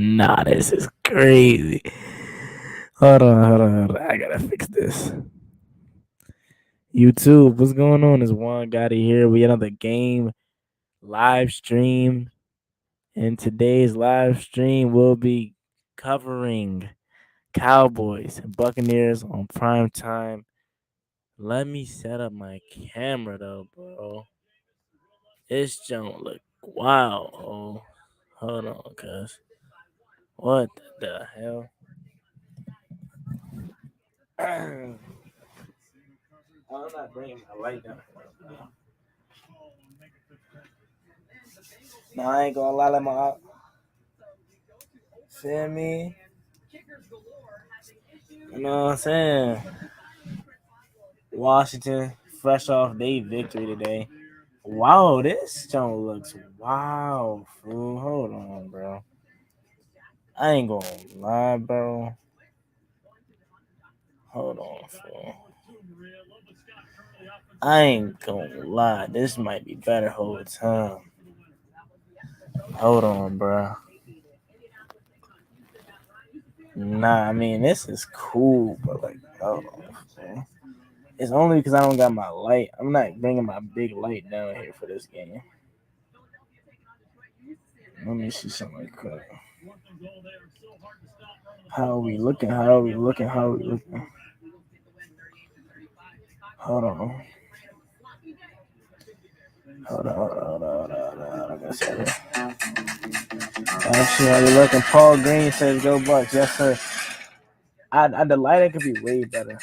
Nah, this is crazy. Hold on. I gotta fix this. YouTube, what's going on? It's Juan Gotti here. We another game live stream. And today's live stream will be covering Cowboys and Buccaneers on prime time. Let me set up my camera though, bro. This don't look wow. Oh, hold on, cuz. What the hell? I'm not bringing my light down. No, I ain't gonna lie, let my feel me. You know what I'm saying? Washington, fresh off their victory today. Wow, this joint looks wow, fool. Hold on, bro. I ain't gonna lie, bro. Hold on, fool. I ain't gonna lie. This might be better whole time. Hold on, bro. Nah, I mean, this is cool, but like, hold on, fool. It's only because I don't got my light. I'm not bringing my big light down here for this game. Let me see something like that. How are we looking? Hold on. I gotta say it. Actually, how you looking? Paul Green says go Bucs. Yes, sir. The lighting could be way better.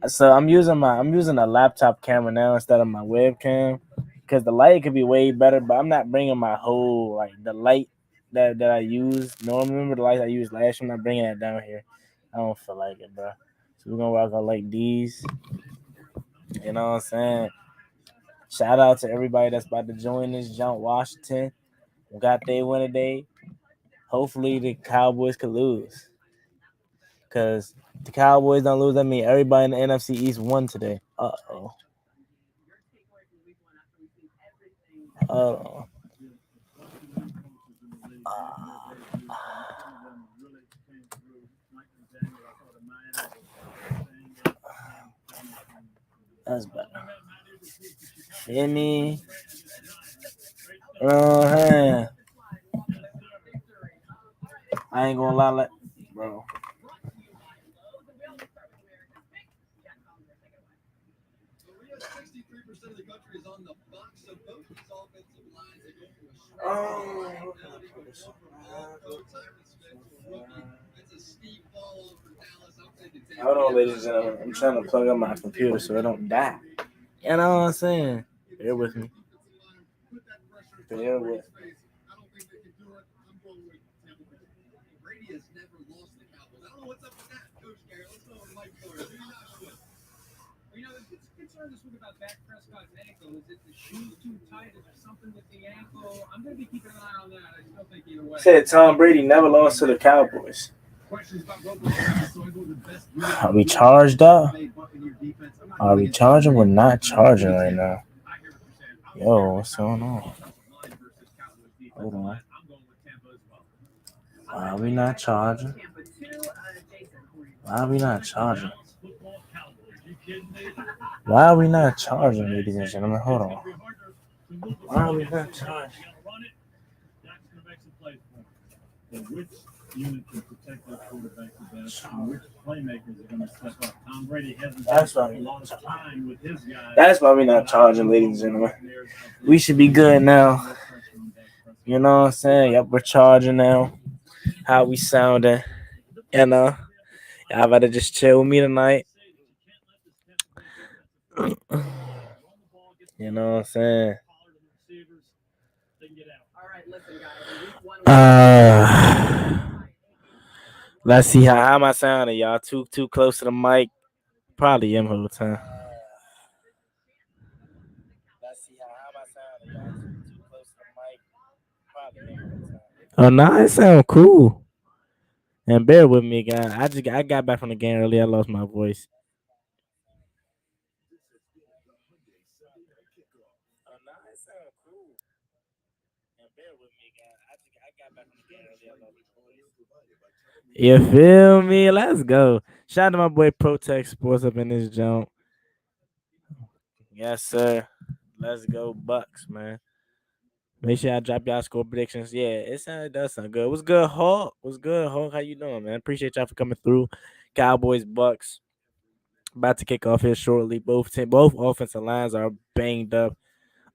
So I'm using a laptop camera now instead of my webcam because the light could be way better. But I'm not bringing my whole like the light that I use. Normally, remember the light I used last year? I'm not bringing that down here. I don't feel like it, bro. So we're gonna rock out like these. You know what I'm saying? Shout out to everybody that's about to join this jump. Washington got their win today. Hopefully the Cowboys could lose. Because the Cowboys don't lose, that means everybody in the NFC East won today. Uh-oh. Uh-oh. That's better. Feel me? I ain't gonna lie, like, bro. Hold on, ladies and gentlemen. I'm trying to plug up my computer so it don't die. You know what I'm saying? Bear with me. Bear with me. Said Tom Brady never lost to the Cowboys. Are we charged up? Are we charging? We're not charging right now. Yo, what's going on? Hold on. Why are we not charging? Why are we not charging? Why are we not charging, ladies and gentlemen? Hold on. Why are we not charging? Which unit can protect their quarterback the best and which playmakers are going to step up. Tom Brady hasn't a long time with his guys. That's why we're not charging, ladies and gentlemen. We should be good now. You know what I'm saying? Yep, we're charging now. How we sounding? You know? Y'all better just chill with me tonight. You know what I'm saying? Let's see how am I sounding, y'all? Too close to the mic. Probably am whole time. Let's see how am I sounding, y'all? Too close to the mic. Probably am whole time. Oh no, it sound cool. And bear with me, guys. I got back from the game early. I lost my voice. Oh no, it sound cool. You feel me? Let's go. Shout out to my boy Protect Sports up in this jump. Yes, sir. Let's go, Bucks, man. Make sure I drop y'all score predictions. Yeah, it does sound good. What's good, Hulk? What's good, Hulk? How you doing, man? Appreciate y'all for coming through. Cowboys, Bucks. About to kick off here shortly. Both offensive lines are banged up.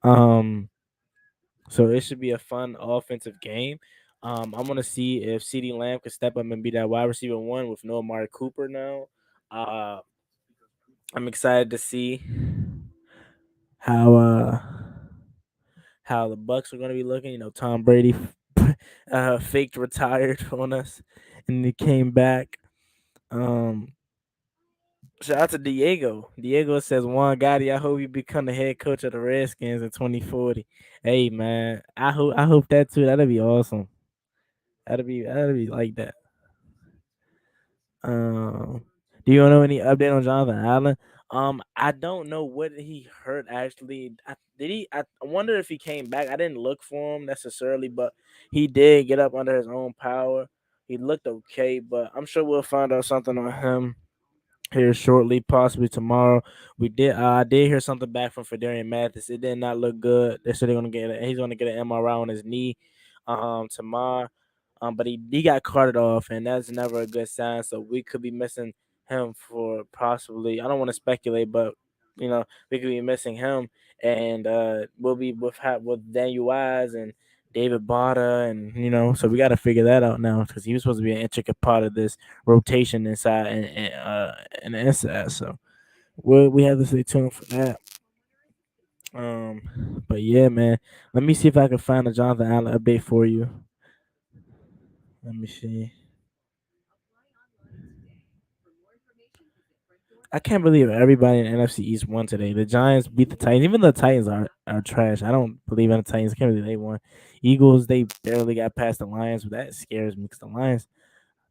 So it should be a fun offensive game. I want to see if CeeDee Lamb can step up and be that wide receiver one with no Amari Cooper now. Uh, I'm excited to see how uh how the Bucks are going to be looking. You know, Tom Brady faked retired on us, and he came back. Um, Shout out to Diego. Diego says, "Juan Gotti, I hope you become the head coach of the Redskins in 2040." Hey man, I hope that too. That'd be awesome. That'd be like that. Um, do you know any update on Jonathan Allen? I don't know what he hurt actually. Did he? I wonder if he came back. I didn't look for him necessarily, but he did get up under his own power. He looked okay, but I'm sure we'll find out something on him here shortly, possibly tomorrow. I did hear something back from Fedarian Mathis. It did not look good. They said he's gonna get an MRI on his knee tomorrow. But he got carted off, and that's never a good sign. So we could be missing him for possibly. I don't want to speculate, but we could be missing him, and we'll be with Daniel Wise and David Bada, and so we got to figure that out now because he was supposed to be an intricate part of this rotation inside and the inside. So we have to stay tuned for that. But yeah, man. Let me see if I can find a Jonathan Allen update for you. Let me see. I can't believe everybody in the NFC East won today. The Giants beat the Titans. Even the Titans are trash. I don't believe in the Titans. I can't believe they won. Eagles, they barely got past the Lions, but that scares me because the Lions,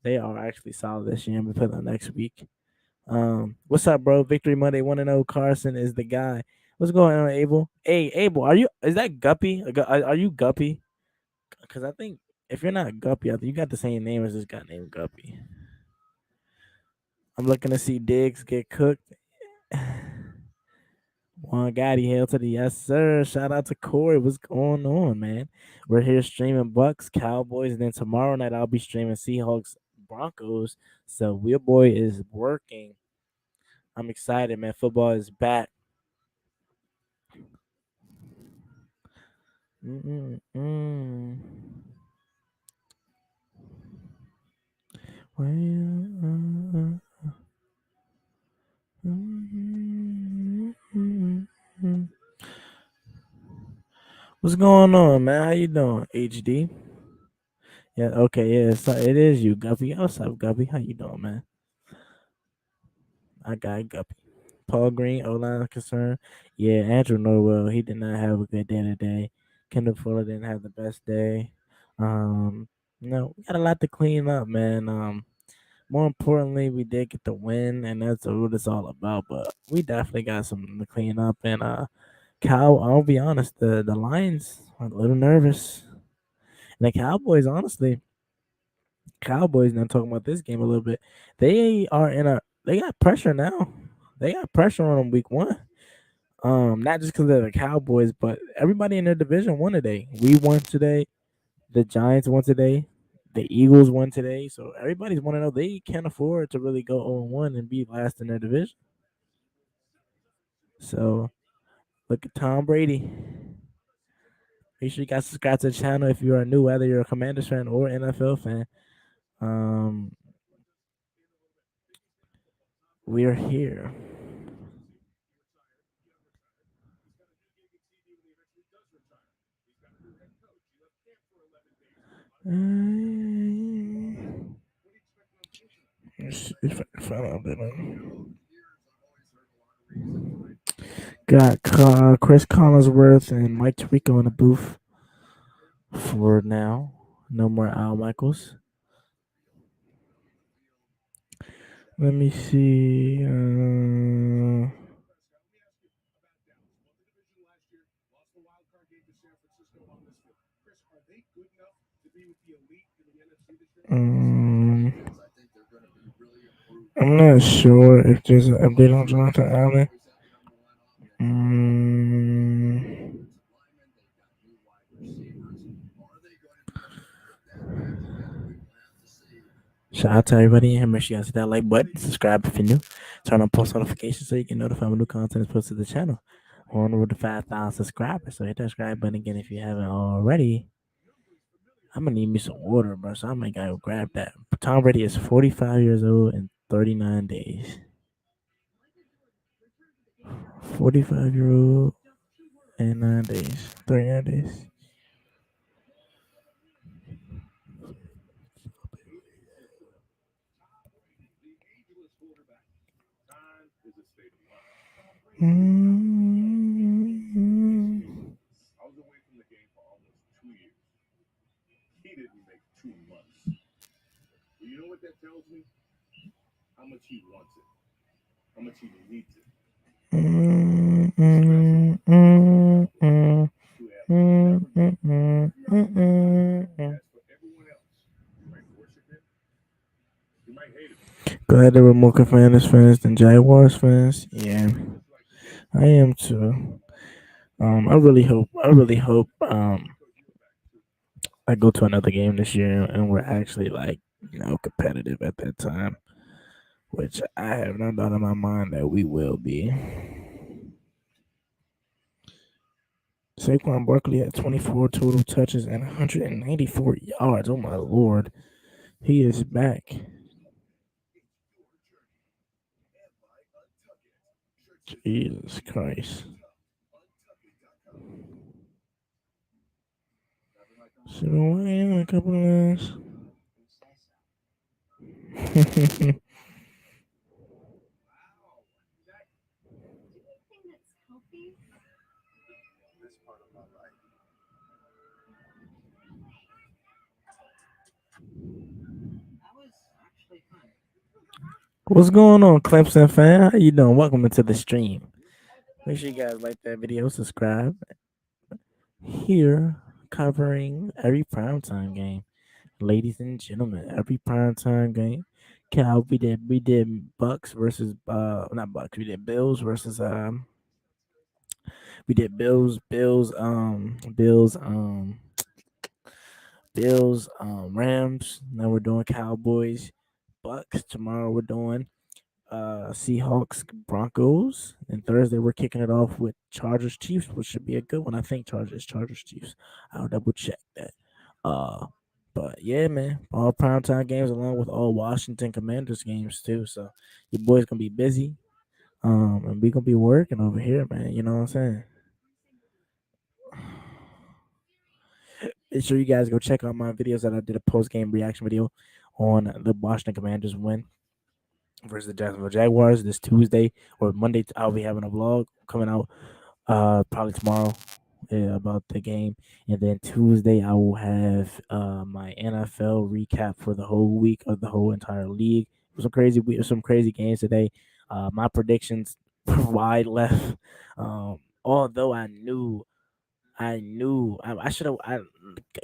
they are actually solid this year. And we play them next week. What's up, bro? Victory Monday 1-0. Carson is the guy. What's going on, Abel? Hey, Abel, is that Guppy? Are you Guppy? Because I think if you're not Guppy, I think you got the same name as this guy named Guppy. I'm looking to see Diggs get cooked. Juan Gotti, hail to the yes, sir. Shout out to Corey. What's going on, man? We're here streaming Bucks, Cowboys, and then tomorrow night I'll be streaming Seahawks, Broncos. So your boy is working. I'm excited, man. Football is back. Mm-mm-mm. Well, what's going on, man? How you doing, HD? Yeah, okay, yeah, it is you, Guppy. What's up, Guppy? How you doing, man? I got Guppy. Paul Green, O-line concern. Yeah, Andrew Norwell, he did not have a good day today. Kendall Fuller didn't have the best day. We got a lot to clean up, man. More importantly, we did get the win, and that's what it's all about. But we definitely got something to clean up. And I'll be honest, the Lions are a little nervous. And the Cowboys. Now talking about this game a little bit, they got pressure now. They got pressure on them week one. Not just because they're the Cowboys, but everybody in their division won today. We won today. The Giants won today. The Eagles won today. So everybody's want to know they can't afford to really go 0-1 and be last in their division. So look at Tom Brady. Make sure you guys subscribe to the channel if you are new, whether you're a Commanders fan or NFL fan. Um, we are here. Let's see if I can find out that. Got Chris Collinsworth and Mike Tirico in the booth for now. No more Al Michaels. Let me see. I'm not sure if there's an update on Jonathan Allen. Mm. Shout out to everybody and make sure you guys hit that like button, subscribe if you're new, turn on post notifications so you get notified when new content is posted to the channel. We're on the road to 5,000 subscribers, so hit that subscribe button again if you haven't already. I'm gonna need me some water, bro, so I might gotta grab that. Tom Brady is 45 years old and 39 days. 45-year-old and 9 days. 39 days. Mm-hmm. Mm, mm, mm, mm, mm, mm, mm, mm, mm. Glad there were more Commanders fans than Jaguars fans. Yeah, I am too. I really hope I go to another game this year and we're actually like, competitive at that time, which I have no doubt in my mind that we will be. Saquon Barkley had 24 total touches and 194 yards. Oh my lord, he is back. Jesus Christ. So why in a couple of minutes? What's going on, Clemson fan? How you doing? Welcome into the stream. Make sure you guys like that video, subscribe. Here, covering every primetime game, ladies and gentlemen. Every primetime game. We did Bucks versus not Bucks. We did Bills versus we did Bills, Rams. Now we're doing Cowboys, Bucks. Tomorrow we're doing Seahawks, Broncos, and Thursday we're kicking it off with Chargers, Chiefs, which should be a good one. I think Chargers, Chiefs. I'll double check that. Uh, but yeah, man, all primetime games along with all Washington Commanders games too. So your boy's gonna be busy. And we gonna be working over here, man. You know what I'm saying? Make sure you guys go check out my videos that I did a post game reaction video on the Washington Commanders win versus the Jacksonville Jaguars this Tuesday or Monday. I'll be having a vlog coming out probably tomorrow, about the game, and then Tuesday I will have my NFL recap for the whole week of the whole entire league. It was some crazy games today. My predictions were wide left. Although I should have. I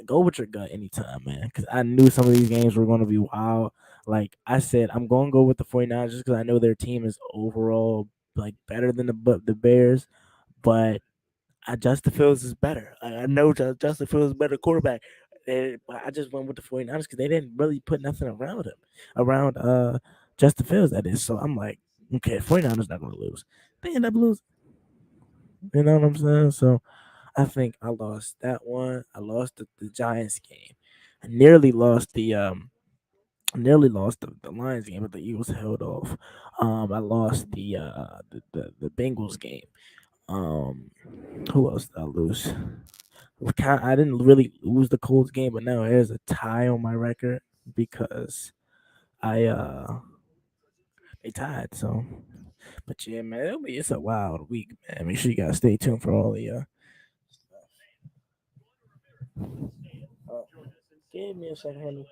go with your gut anytime, man, because I knew some of these games were going to be wild. Like I said, I'm going to go with the 49ers just because I know their team is overall like better than the Bears, but Justin Fields is better. I know Justin Fields is a better quarterback. But I just went with the 49ers because they didn't really put nothing around him, around Justin Fields, that is. So I'm like, okay, 49ers not going to lose. They end up losing. You know what I'm saying? So I think I lost that one. I lost the Giants game. I nearly lost the Lions game, but the Eagles held off. I lost the Bengals game. Um, who else did I lose? I didn't really lose the Colts game, but now here's a tie on my record because I they tied. So, but yeah, man, it's a wild week, man. Make sure you guys stay tuned for all the give me a second, honey.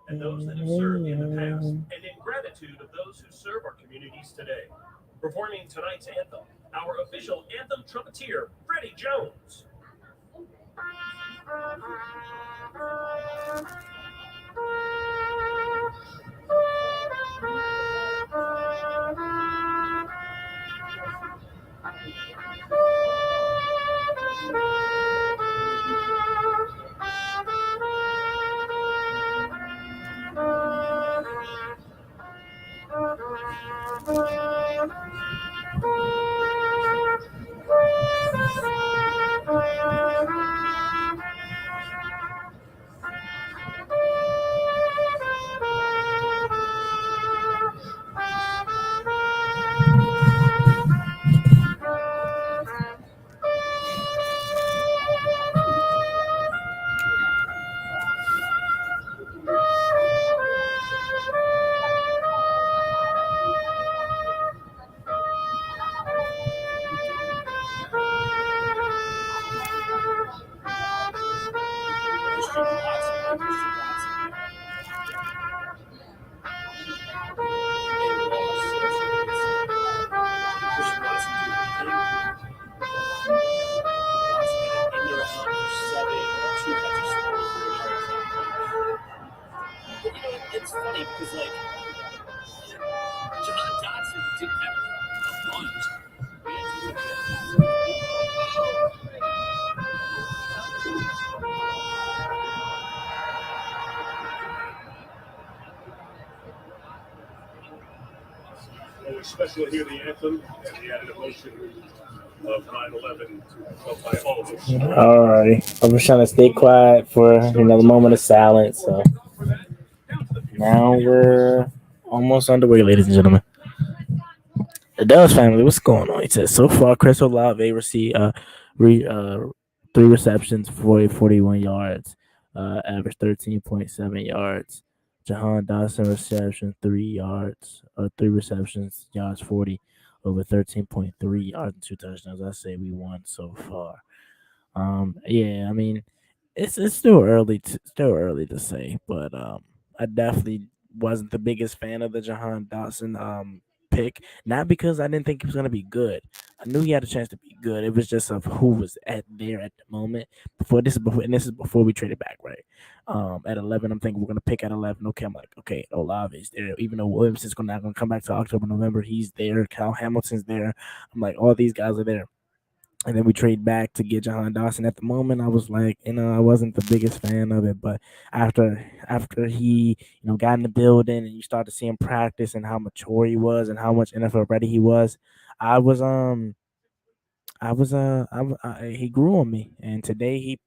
And those that have served in the past, and in gratitude of those who serve our communities today. Performing tonight's anthem, our official anthem trumpeter, Freddie Jones. It's funny because like John Dodson didn't have a bunch. Especially here the anthem and the added emotion of 9/11 by all of us. All right. I'm just trying to stay quiet for another moment of silence. So now we're almost underway, ladies and gentlemen. The Dallas family, what's going on? He says so far, Chris Olave received re, 3 receptions for 41 yards, average 13.7 yards. Jahan Dawson reception 3 yards, 3 receptions, yards 40, over 13.3 yards and 2 touchdowns. I say we won so far. Yeah, I mean, it's still early to say, but I definitely wasn't the biggest fan of the Jahan Dawson pick. Not because I didn't think he was gonna be good. I knew he had a chance to be good. It was just of who was at there at the moment. This is before we traded back, right? At 11, I'm thinking we're gonna pick at 11. Okay, I'm like, okay, Olave is there. Even though Williamson's not gonna come back to October, November, he's there. Cal Hamilton's there. I'm like, all these guys are there. And then we trade back to get John Dawson. At the moment, I was like, I wasn't the biggest fan of it, but after he, got in the building and you start to see him practice and how mature he was and how much NFL ready he was, I was he grew on me, and today he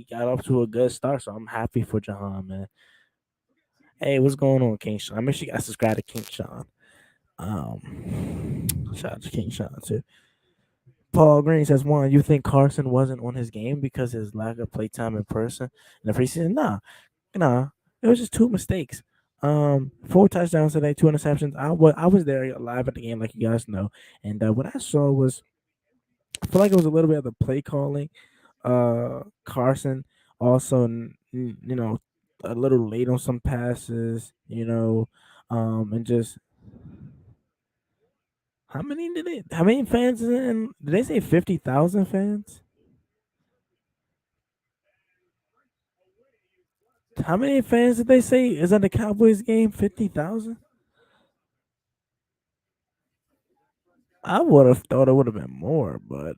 got off to a good start, so I'm happy for Jahan, man. Hey, what's going on, King Sean? Make sure you guys subscribe to King Sean. Shout out to King Sean too. Paul Green says, one, you think Carson wasn't on his game because his lack of playtime in person in the preseason? Nah. It was just 2 mistakes. 4 touchdowns today, 2 interceptions. I was there live at the game, like you guys know, and what I saw was, I feel like it was a little bit of the play calling. Carson also, a little late on some passes, and just how many fans is in? Did they say 50,000 fans? How many fans did they say is at the Cowboys game? 50,000? I would have thought it would have been more, but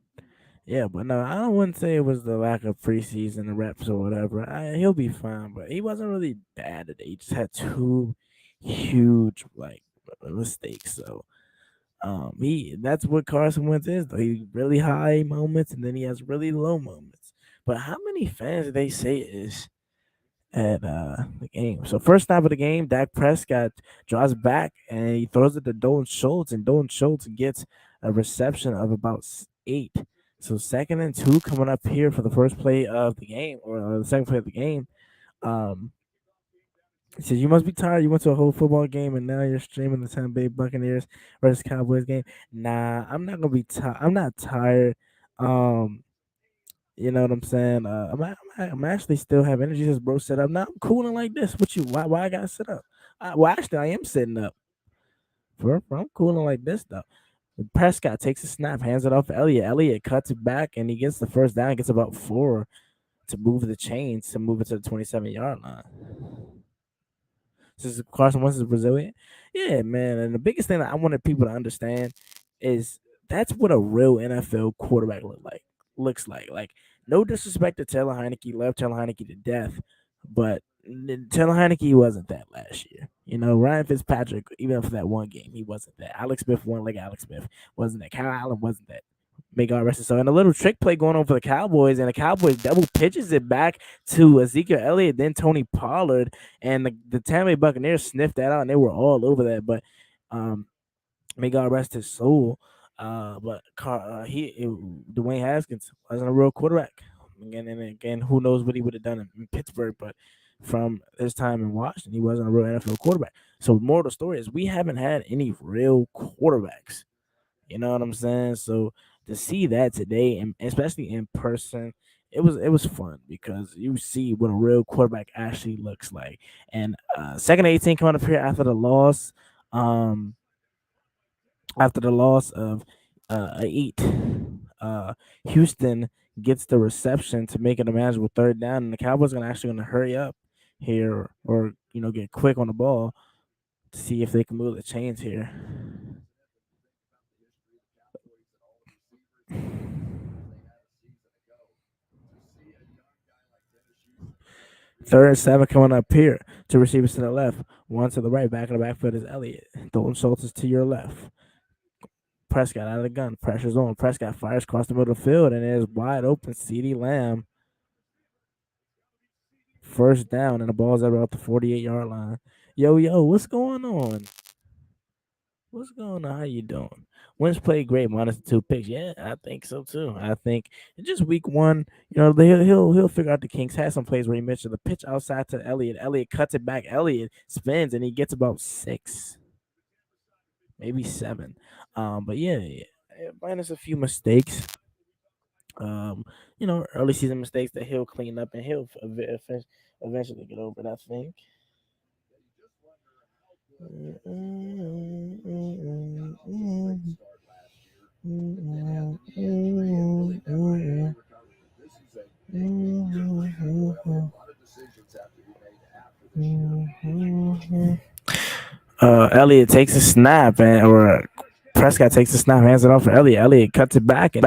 yeah, but no, I wouldn't say it was the lack of preseason reps or whatever. He'll be fine, but he wasn't really bad today. He just had 2 huge mistakes. So he that's what Carson Wentz is though. He really high moments and then he has really low moments. But how many fans did they say is at the game? So first snap of the game, Dak Prescott draws back and he throws it to Dalton Schultz, and Dalton Schultz gets a reception of about 8. So 2nd and 2 coming up here for the first play of the game, or the second play of the game. Um, he says, "You must be tired. You went to a whole football game and now you're streaming the Tampa Bay Buccaneers versus Cowboys game." Nah, I'm not gonna be tired. I'm not tired. Um, you know what I'm saying? I'm actually still have energy. Just bro set up. Now I'm cooling like this. What you? Why I gotta sit up? Well, actually, I am sitting up. I'm cooling like this though. Prescott takes a snap, hands it off to Elliott. Elliott cuts it back, and he gets the first down. Gets about 4. to move the chains to move it to the 27-yard line. Since Carson Wentz is Brazilian, yeah, man. And the biggest thing that I wanted people to understand is that's what a real NFL quarterback looks like. Like, no disrespect to Taylor Heineke, love Taylor Heineke to death, but Taylor Heineke wasn't that last year. Ryan Fitzpatrick, even for that one game, he wasn't that. Alex Smith won like Alex Smith wasn't that. Kyle Allen wasn't that. May God rest his soul. And a little trick play going on for the Cowboys, and the Cowboys double pitches it back to Ezekiel Elliott, then Tony Pollard, and the Tampa Bay Buccaneers sniffed that out, and they were all over that. But may God rest his soul. But Dwayne Haskins wasn't a real quarterback. Again, who knows what he would have done in Pittsburgh, but from his time in Washington, he wasn't a real NFL quarterback. So, more of the story is we haven't had any real quarterbacks. You know what I'm saying? So to see that today, and especially in person, it was fun because you see what a real quarterback actually looks like. And second 18 coming up here um after the loss of a eight, Houston gets the reception to make it a manageable third down, and the Cowboys are actually going to hurry up here or get quick on the ball to see if they can move the chains here. Third and 7 coming up here. Two receivers to the left, one to the right. Back in the backfield is Elliott. Dalton Schultz is to your left. Prescott out of the gun. Pressure's on. Prescott fires across the middle of the field and is wide open. CeeDee Lamb. First down, and the ball's at about the 48-yard line. Yo, what's going on? What's going on? How you doing? Wentz played great, minus the 2 picks. Yeah, I think so too. I think it's just week one. He'll figure out the kinks. Has some plays where he mentioned the pitch outside to Elliott. Elliott cuts it back. Elliott spins and he gets about 6, maybe 7. But yeah, minus a few mistakes. Early season mistakes that he'll clean up and he'll eventually get over it, I think. Elliott takes a snap or Prescott takes a snap, hands it off for Elliott. Elliott cuts it back and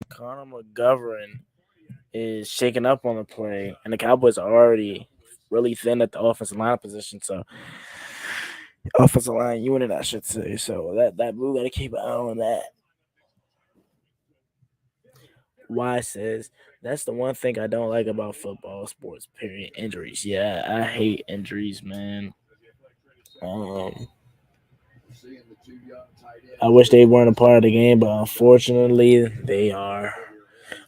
Connor McGovern is shaking up on the play, and the Cowboys are already really thin at the offensive line position. So, offensive line unit, I should say. So that move got to keep an eye on that. Y says that's the one thing I don't like about football sports. Period. Injuries. Yeah, I hate injuries, man. Um, I wish they weren't a part of the game, but unfortunately, they are.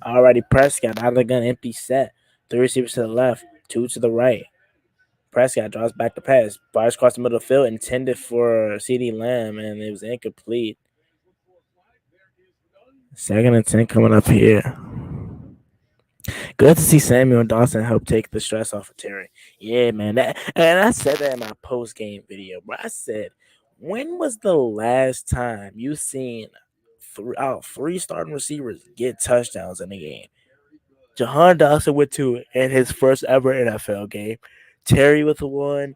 Alrighty, Prescott out of the gun, empty set. 3 receivers to the left, 2 to the right. Prescott draws back the pass, fires across the middle of the field, intended for CeeDee Lamb, and it was incomplete. 2nd and 10 coming up here. Good to see Samuel and Dawson help take the stress off of Terry. Yeah, man. And I said that in my post game video, but I said, when was the last time you seen three starting receivers get touchdowns in a game? Jahan Dawson with 2 in his first ever NFL game. Terry with 1.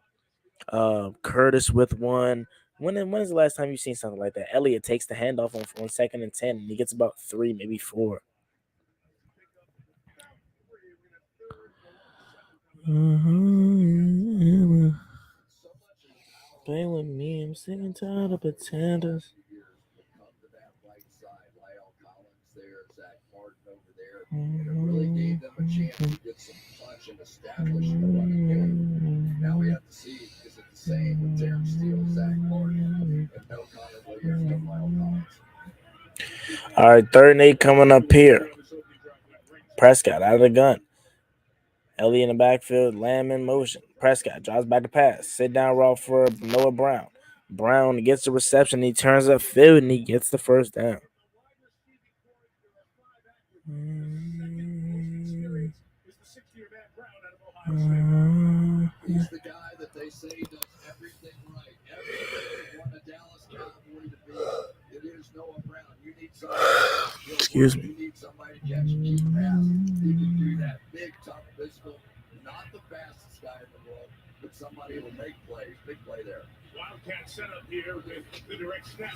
Curtis with 1. When is the last time you seen something like that? Elliott takes the handoff on 2nd and 10, and he gets about 3, maybe 4. Play with me, I'm sick and tired of pretenders. Really gave them a chance to get some touch and establish the running game. Now we have to see, is it the same with Terrence Steele, Zach Martin, and no Connor Williams, no Lyle Collins? All right, 3rd and 8 coming up here. Prescott out of the gun. Ellie in the backfield, Lamb in motion. Prescott drives back to pass. Sit down route for Noah Brown. Brown gets the reception. He turns up field and he gets the first down. He's the guy that they say does everything right. Everything you want a Dallas Cowboy to be. It is Noah Brown. You need somebody to Excuse me. You need somebody to catch a key pass. He can do that. Big, tough, physical. Not the fastest guy in the world, but somebody who will make plays. Big play there. Wildcat set up here with the direct snap.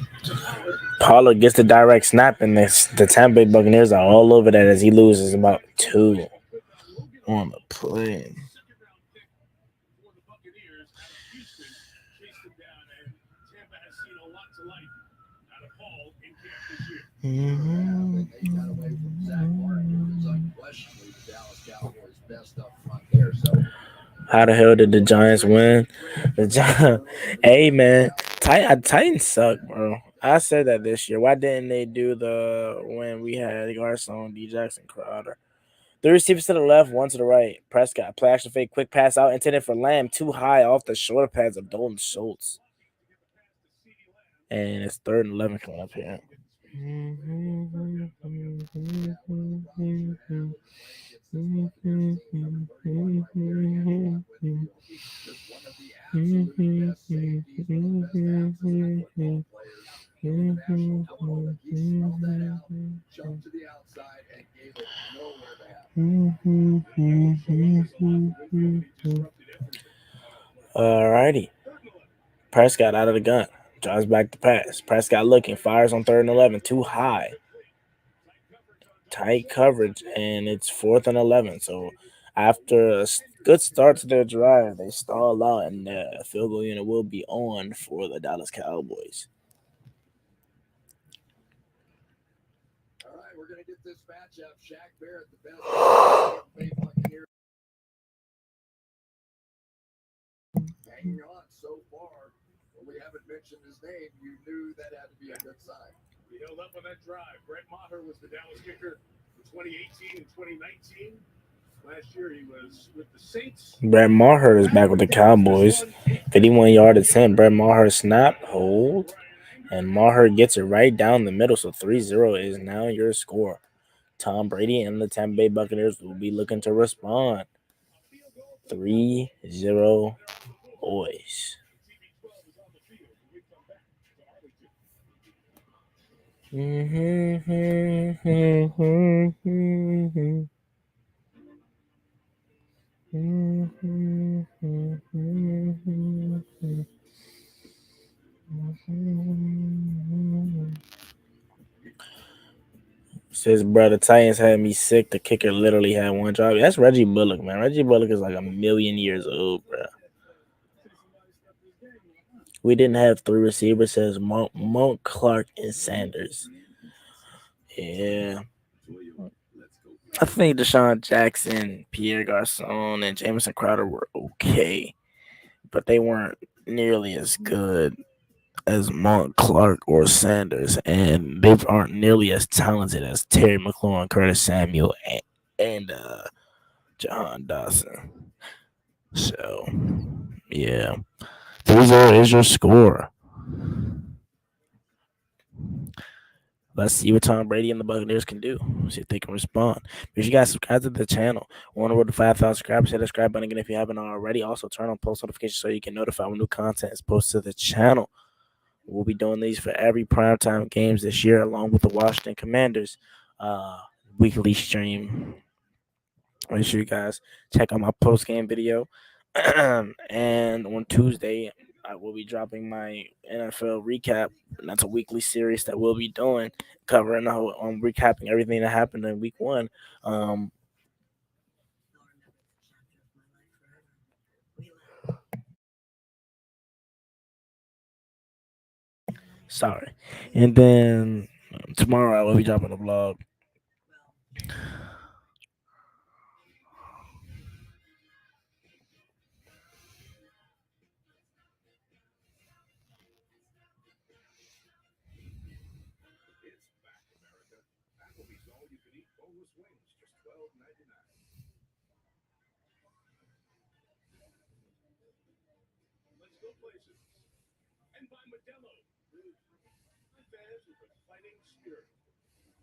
Pollard gets the direct snap, and the Tampa Bay Buccaneers are all over that as he loses about 2 on the play. For the Buccaneers out of Houston, chased him down, and Tampa has seen a lot to like out of Hall in camp this year. They got away from Zach Martin, who is unquestionably the Dallas Cowboys' best up front there. So, How the hell did the Giants win? Hey man, Titans suck, bro. I said that this year. Why didn't they do the when we had Garcon, D Jackson, Crowder? 3 receivers to the left, 1 to the right. Prescott, play action fake, quick pass out, intended for Lamb, too high off the shoulder pads of Dalton Schultz. And it's 3rd and 11 coming up here. jumped to the outside and gave it nowhere to have. Alrighty. Prescott out of the gun. Drives back to pass. Prescott looking. Fires on 3rd and 11. Too high. Tight coverage. And it's 4th and 11. So after a good start to their drive, they stall out. And the field goal unit will be on for the Dallas Cowboys. All right, we're going to get this matchup. Shaq Barrett, the best Tampa Bay Buccaneers. Hanging on so far. When we haven't mentioned his name, you knew that had to be a good sign. He held up on that drive. Brett Maher was the Dallas kicker for 2018 and 2019. Last year he was with the Saints. Brett Maher is back with the Cowboys. 51-yard attempt. Brett Maher snap, hold, and Maher gets it right down the middle. So 3-0 is now your score. Tom Brady and the Tampa Bay Buccaneers will be looking to respond. 3-0 boys. Says, bro, the Titans had me sick. The kicker literally had one job. That's Reggie Bullock, man. Reggie Bullock is like 1,000,000 years old, bro. We didn't have 3 receivers. Says Monk, Clark, and Sanders. Yeah. I think Deshaun Jackson, Pierre Garcon, and Jamison Crowder were okay, but they weren't nearly as good as Monk, Clark, or Sanders, and they aren't nearly as talented as Terry McLaurin, Curtis Samuel, and Jahan Dawson. So, yeah. 3-0 is your score. Let's see what Tom Brady and the Buccaneers can do. See if they can respond. If you guys subscribe to the channel, on the road to 5,000 subscribers, hit the subscribe button again if you haven't already. Also, turn on post notifications so you can notify when new content is posted to the channel. We'll be doing these for every primetime games this year, along with the Washington Commanders weekly stream. Make sure you guys check out my post game video. And on Tuesday, I will be dropping my NFL recap. And that's a weekly series that we'll be doing, covering recapping everything that happened in week 1. Sorry. And then tomorrow I will be dropping a vlog. It's back, America. Applebee's all-you-can-eat boneless wings, just $12.99. Let's go places. And by Modelo. My fans with a fighting spirit.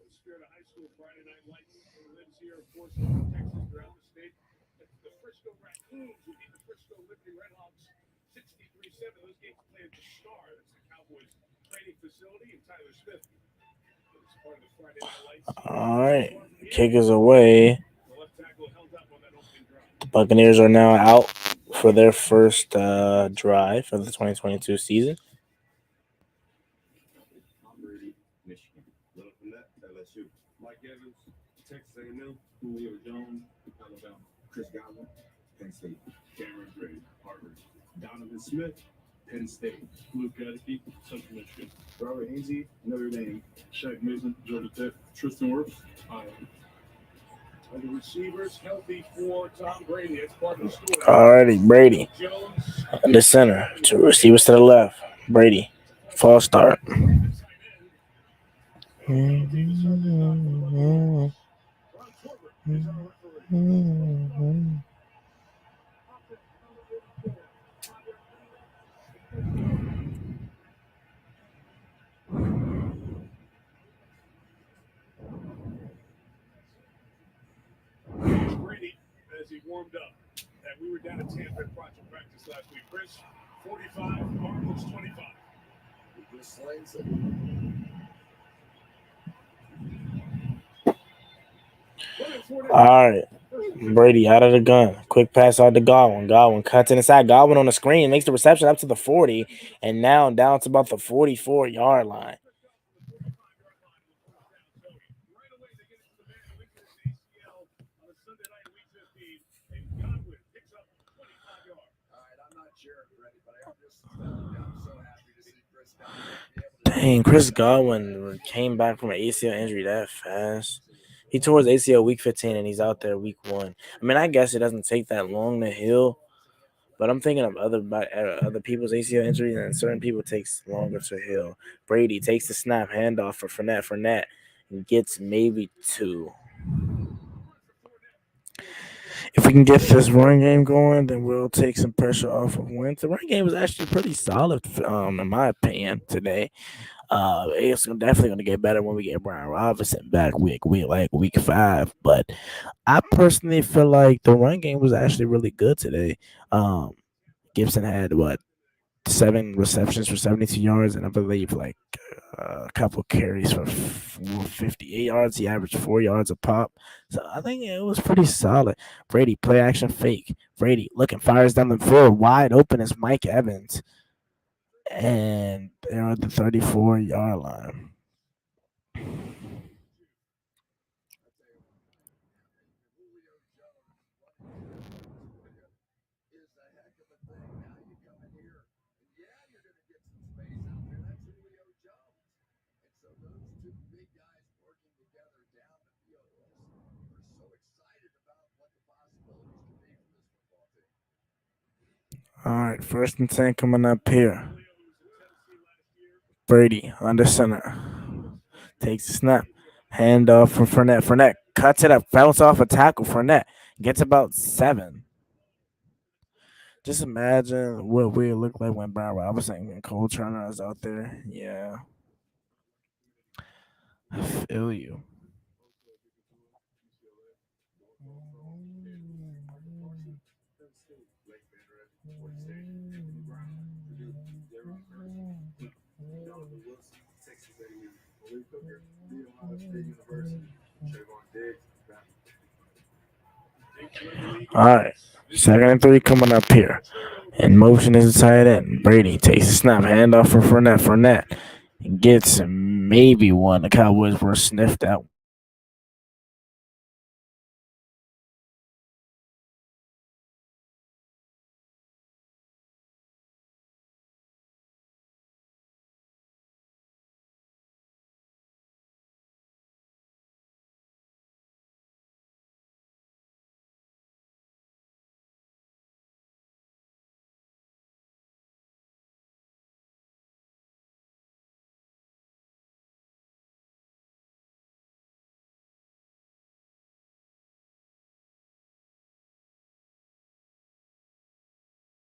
The spirit of high school Friday Night Lights lives here, of course, in Texas, throughout the state. The Frisco Raccoons who beat the Frisco Liberty Redhawks 63-7. Those games played at the Star. That's the Cowboys training facility. And Tyler Smith is part of the Friday Night Lights. All right. Kick is away. The left tackle held up on that opening drive. The Buccaneers are now out for their first drive of the 2022 season. Tom Brady, Michigan. Little from that, LSU. Mike Evans, Texas A&M. Julio Jones, Alabama. Chris Godwin, Penn State. Cameron Brate, Harvard. Donovan Smith, Penn State. Luke Gadeke, Central Michigan. Robert Hainsey, Notre Dame. Shaq Mason, Georgia Tech. Tristan Wirfs, Iowa. And the receivers healthy for Tom Brady. It's part of the story. Alrighty, Brady. Jones, In the center. Two receivers to the left. Brady. False start. Ron Torbert is our referee. Brady as he warmed up. And we were down at Tampa at Project Practice last week. Chris, 45, Cardinals 25. This lane's All right. Brady out of the gun. Quick pass out to Godwin. Godwin cuts inside. Godwin on the screen makes the reception up to the 40, and now down to about the 44-yard line. Right away, they get it to the man who injured his ACL on a Sunday night in Week 15. And Godwin picks up 25 yards. all right. I'm not sure, Freddie, but I just I'm so happy to see Chris Godwin be able to. Dang, Chris Godwin came back from an ACL injury that fast. He tore his ACL week 15, and he's out there week 1. I mean, I guess it doesn't take that long to heal, but I'm thinking of other people's ACL injuries, and certain people takes longer to heal. Brady takes the snap, handoff for Fournette. Fournette gets maybe 2. If we can get this run game going, then we'll take some pressure off of Wentz. The run game was actually pretty solid, in my opinion, today. It's definitely going to get better when we get Brian Robinson back week 5. But I personally feel like the run game was actually really good today. Gibson had 7 receptions for 72 yards, and I believe a couple carries for 58 yards. He averaged 4 yards a pop. So I think it was pretty solid. Brady, play action fake. Brady looking, fires down the field. Wide open is Mike Evans. And they're at the 34-yard line. Julio Jones is a heck of a thing. Now you come in here, and yeah, you're going to get some space out there. That's Julio Jones. And so those two big guys working together down the field, we're so excited about what the possibilities can be for this football team. All right, 1st and 10 coming up here. Brady under center. Takes the snap. Hand off from Fournette. Fournette cuts it up. Bounce off a tackle. Fournette gets about 7. Just imagine what we look like when Brian Robinson and Cole Turner is out there. Yeah. I feel you. All right. 2nd and 3 coming up here. In motion is the tight end. Brady takes a snap. Hand off for Fournette. Fournette gets maybe 1. The Cowboys were sniffed out.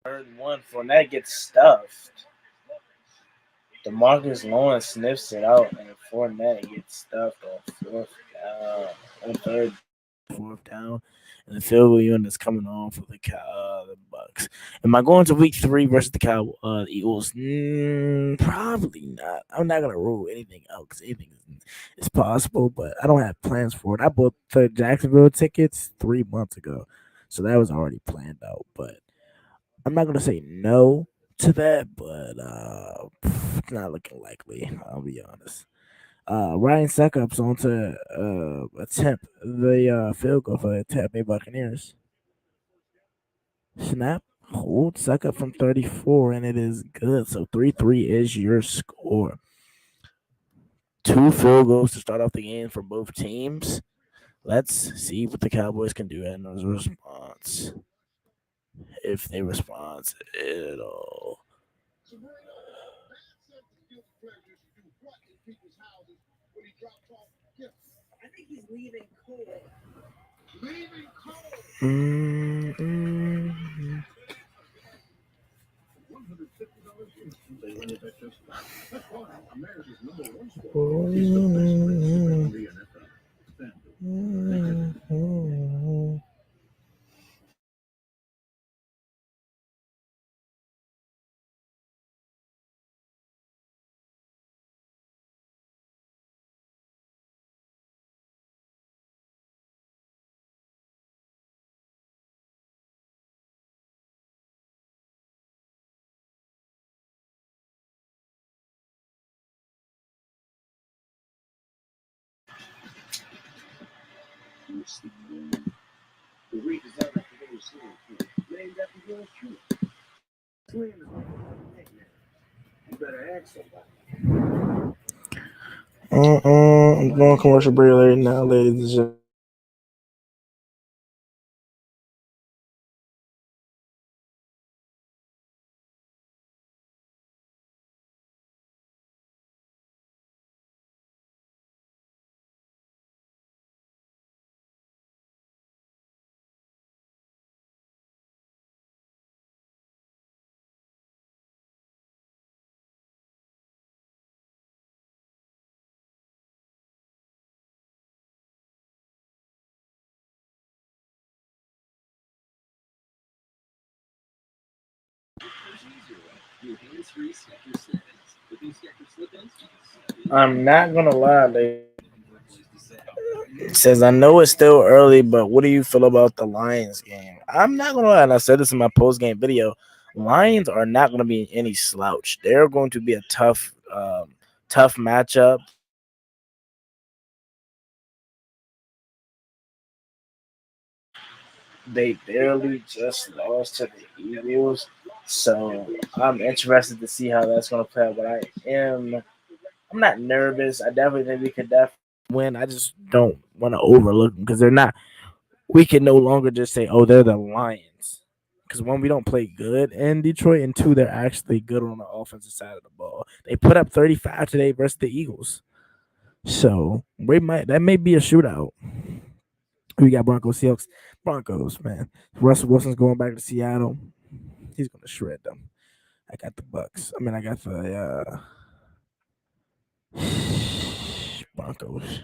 Third and one. Fournette gets stuffed. DeMarcus Lawrence sniffs it out, and Fournette gets stuffed on fourth down. On third, fourth down, and the field goal unit is coming on for the Bucs. Am I going to week 3 versus the Eagles? Probably not. I'm not gonna rule anything out because anything is possible, but I don't have plans for it. I bought the Jacksonville tickets 3 months ago, so that was already planned out. But I'm not gonna say no to that, but it's not looking likely. I'll be honest. Ryan Suckup's on to attempt the field goal for the Tampa Bay Buccaneers. Snap, hold, Suckup from 34, and it is good. So 3-3 is your score. 2 field goals to start off the game for both teams. Let's see what the Cowboys can do in those response. If they respond at all. Mm-hmm. I'm going commercial break right now, ladies and gentlemen. I'm not gonna lie, ladies. It says I know it's still early, but what do you feel about the Lions game? I'm not gonna lie, and I said this in my post game video. Lions are not gonna be any slouch. They're going to be a tough matchup. They barely just lost to the Eagles, so I'm interested to see how that's gonna play out. But I'm not nervous. I definitely think we could definitely win. I just don't want to overlook them because they're not. We can no longer just say, "Oh, they're the Lions," because one, we don't play good in Detroit, and two, they're actually good on the offensive side of the ball. They put up 35 today versus the Eagles, so that may be a shootout. We got Broncos, Seahawks, Broncos, man. Russell Wilson's going back to Seattle. He's gonna shred them. I got the Bucks. I mean, I got the Broncos.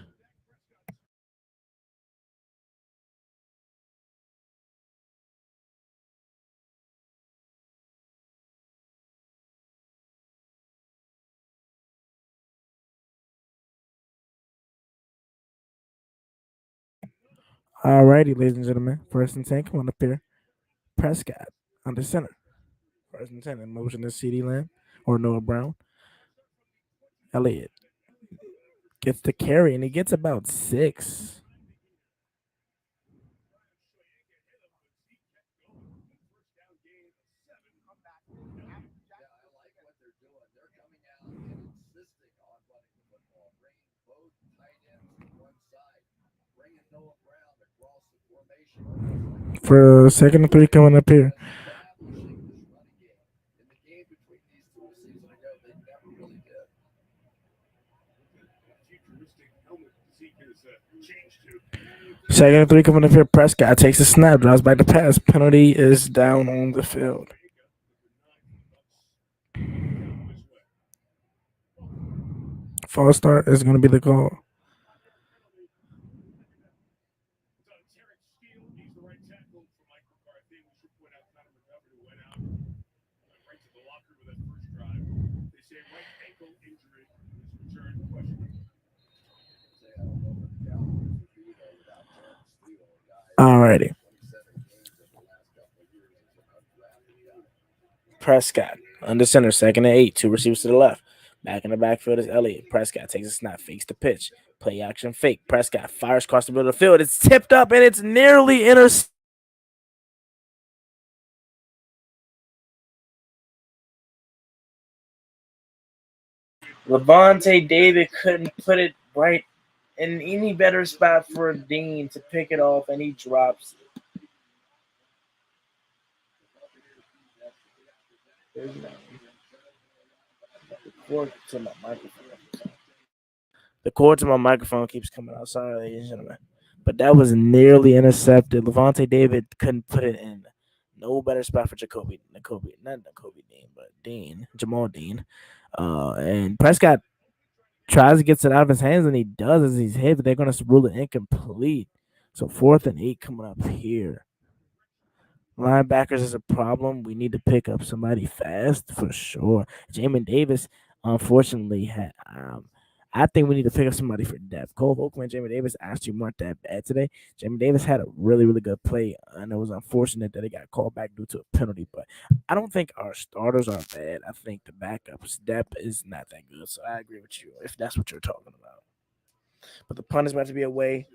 Alrighty, ladies and gentlemen. First and 10, come on up here. Prescott under center. First and 10, in motion to CD Lamb or Noah Brown. Elliott gets the carry, and he gets about 6. Yeah, I like what they're doing. They're coming out and insisting on running the football, bringing both tight ends to one side, bringing Noah Brown across the formation, almost like a For second and 3, coming up here. establishing this running game. In the game between these two a season ago, they never really did. Second and 3, coming up here. Prescott takes a snap, drives back the pass. Penalty is down on the field. False start is going to be the call. He's the right tackle for Mike McCarthy. We should point out Connor McGovern, who went out, went right to the locker with that first drive. They say right ankle injury. His return questionable. Say, I don't know what the Cowboys would be though without Terrence Steele, a guy Alrighty. 27 games in the last couple of years as an undrafted guy. Prescott under center, 2nd and 8. Two receivers to the left. Back in the backfield is Elliott. Prescott takes a snap, fakes the pitch. Play action fake. Prescott fires across the middle of the field. It's tipped up and it's nearly intercepted. Levante David couldn't put it right in any better spot for Dean to pick it off, and he drops it. The cord to my microphone keeps coming out. Sorry, ladies and gentlemen. But that was nearly intercepted. Levante David couldn't put it in no better spot for Jamal Dean. And Prescott tries to get it out of his hands, and he does as he's hit, but they're going to rule it incomplete. So 4th and 8 coming up here. Linebackers is a problem. We need to pick up somebody fast for sure. Jamin Davis, unfortunately, had. I think we need to pick up somebody for depth. Cole Holcomb and Jamin Davis actually weren't that bad today. Jamin Davis had a really, really good play, and it was unfortunate that he got called back due to a penalty. But I don't think our starters are bad. I think the backups depth is not that good. So I agree with you if that's what you're talking about. But the punt is about to be away.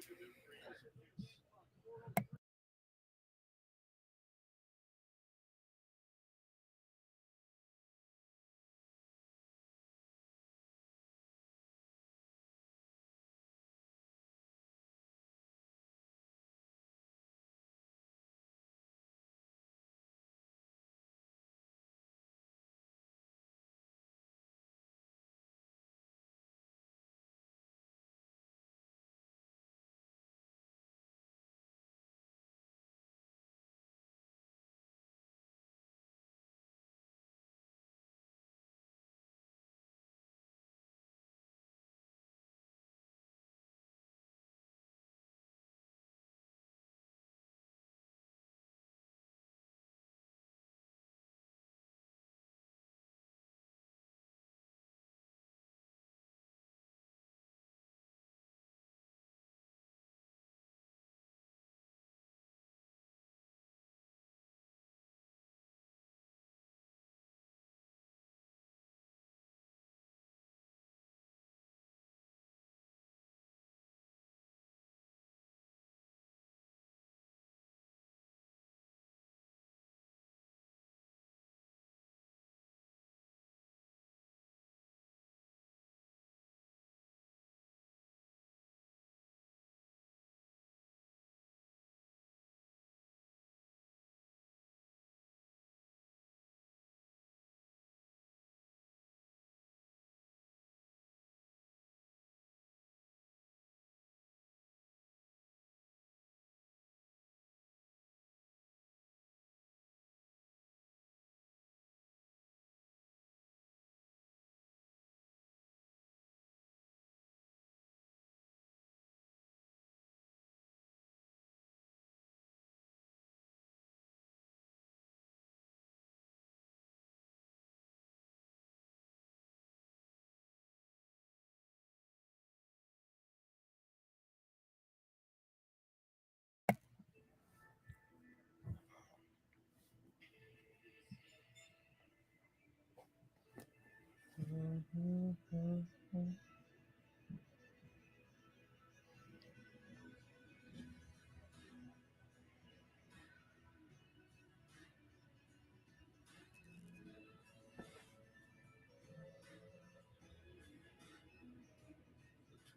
The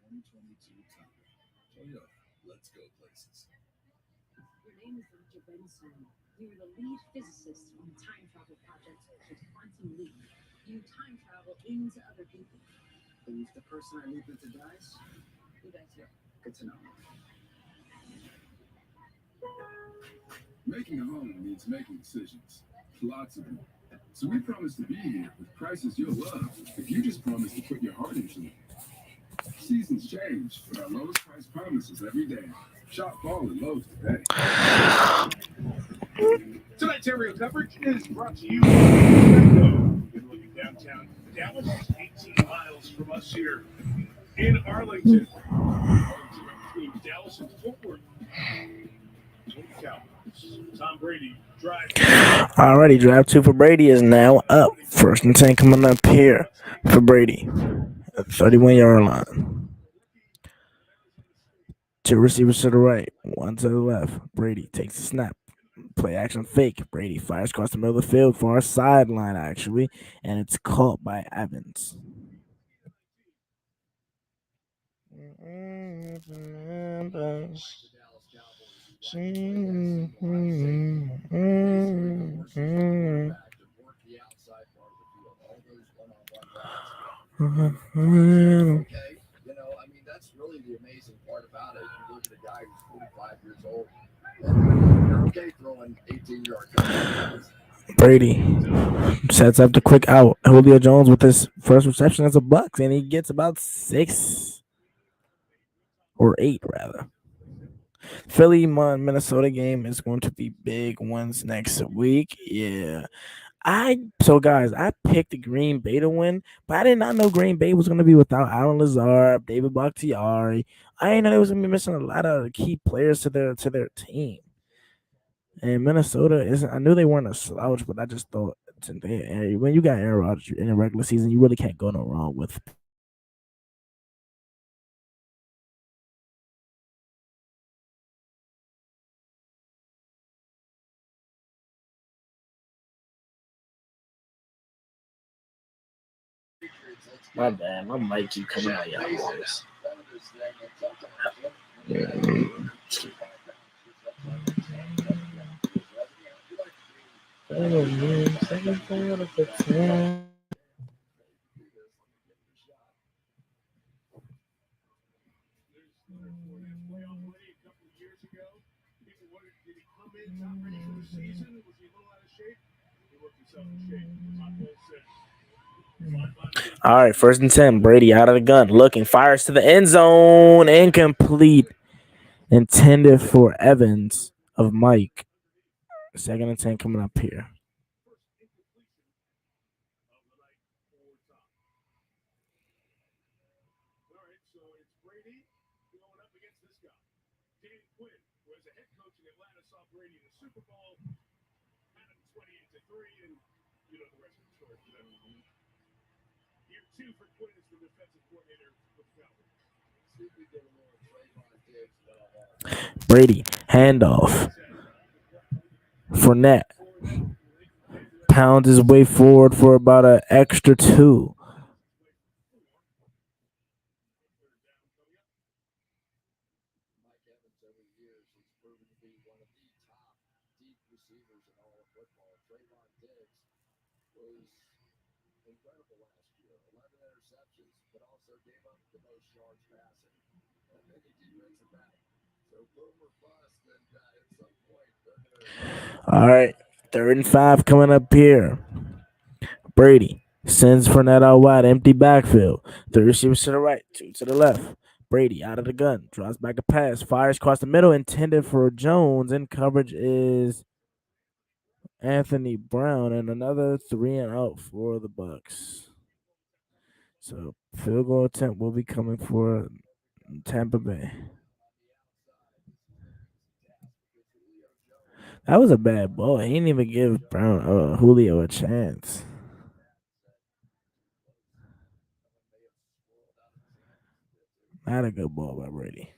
2022 Tampa. Toyota. Let's go places. Your name is Dr. Benson. You were the lead physicist on the time travel project called Quantum Leap. You time travel into other people. And if the person I leap into dies, Who dies here? good to know. Making a home means making decisions. Lots of them. So we promise to be here with prices you'll love if you just promise to put your heart into it. Seasons change, but our lowest price promises every day. Shop fall and Lowe's today. Tonight's aerial coverage is brought to you by Geico. Good looking downtown Dallas, 18 miles from us here in Arlington. Between Dallas and Fort Worth. Cowboys. Tom Brady drives. Alrighty, drive 2 for Brady is now up. 1st and 10 coming up here for Brady. At 31-yard line. 2 receivers to the right, 1 to the left. Brady takes the snap. Play action fake. Brady fires across the middle of the field for our sideline, actually, and it's caught by Evans. Okay, that's really the amazing part about it. You look at a guy who's 45 years old, and you're okay throwing 18-yard touchdowns. Brady sets up the quick out. Julio Jones with his first reception as a Bucs, and he gets about 6 or 8 rather. Philly Minnesota game is going to be big ones next week. Yeah. Guys, I picked Green Bay to win, but I did not know Green Bay was going to be without Alan Lazard, David Bakhtiari. I didn't know they was going to be missing a lot of key players to their team. And Minnesota isn't. I knew they weren't a slouch, but I just thought when you got Aaron Rodgers in a regular season, you really can't go no wrong with. My bad, my mic keep coming out y'all boys. Second quarter of the 10. All right, 1st and 10. Brady out of the gun, looking, fires to the end zone, incomplete. Intended for Evans of Mike. 2nd and 10 coming up here. Brady, handoff. Fournette pounds his way forward for about an extra 2. All right, 3rd and 5 coming up here. Brady sends Fournette out wide, empty backfield. 3 receivers to the right, 2 to the left. Brady out of the gun, draws back a pass, fires across the middle, intended for Jones, and coverage is Anthony Brown, and another 3 and out for the Bucs. So field goal attempt will be coming for Tampa Bay. That was a bad ball. He didn't even give Julio a chance. Not a good ball by Brady.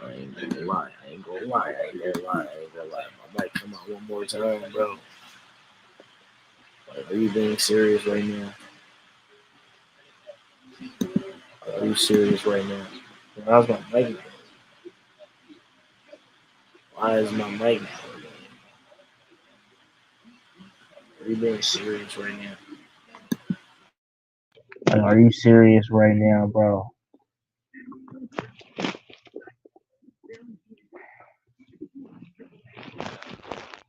I ain't gonna lie. I ain't gonna lie. My mic come out one more time, bro. Like, are you being serious right now? Are you serious right now? How's my mic? Why is my mic? Are you being serious right now? Like, are you serious right now, bro?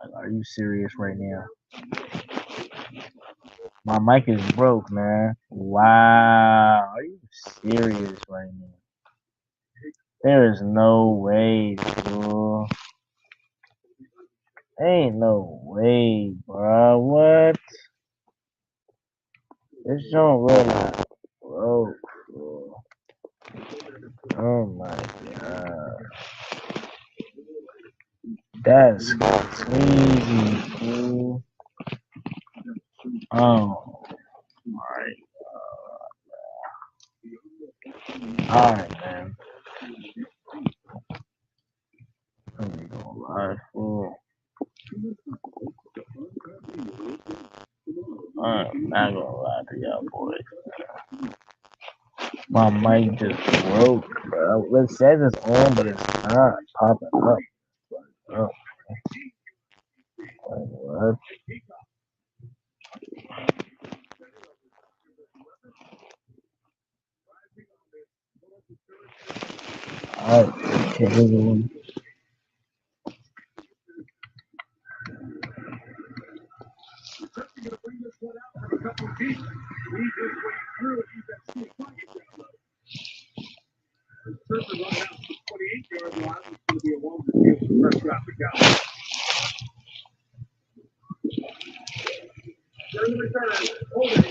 Like, are you serious right now? My mic is broke, man. Wow. Are you serious right now? There is no way, bro. Ain't no way, bro. What? This don't really broke, bro. Oh my god. That's crazy, fool. Oh, alright. Alright, man. I'm gonna lie, fool. I'm not gonna lie to y'all boys. My mic just broke, bro. It says it's on, but it's not popping up. Oh, like, what? Alright, okay, here's the one. During the return, holding.